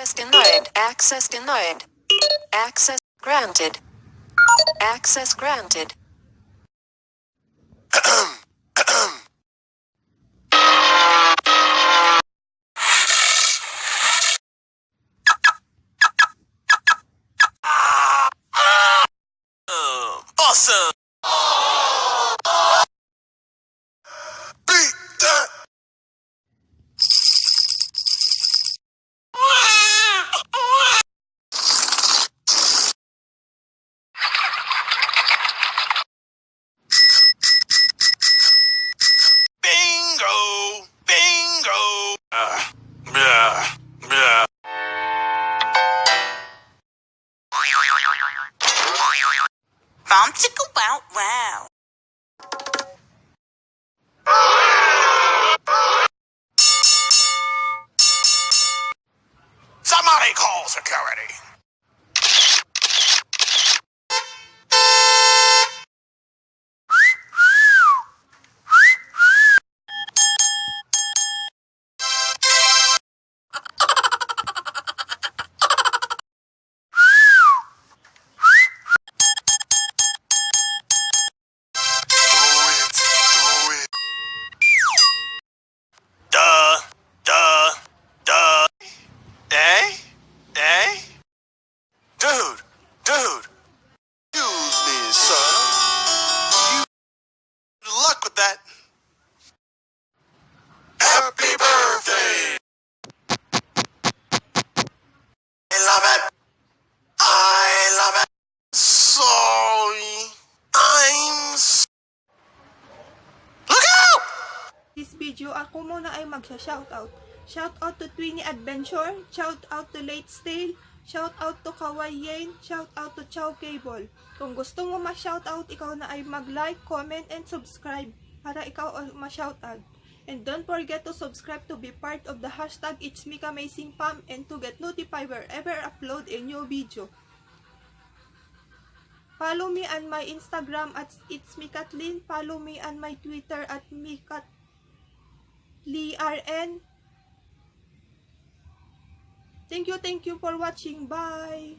Access denied. Access denied. Access granted. Access granted. Awesome! Beat that! Bingo! Bingo! Yeah. Bounticle wow wow. Somebody call security. Dude. Excuse me, sir. Good luck with that. Happy birthday! I love it. Sorry. Look out! This video, ako muna ay magsha-shoutout. Shoutout to Twinny Adventure, shoutout to Late Stale, shoutout to Kawayen, shoutout to Chow Cable. Kung gusto mo ma-shoutout, ikaw na ay mag-like, comment, and subscribe para ikaw ay ma-shoutout. And don't forget to subscribe to be part of the hashtag It's Mika Amazing Pam and to get notified wherever I upload a new video. Follow me on my Instagram at It's Mikatlin. Follow me on my Twitter at MikatliRN. Thank you for watching. Bye!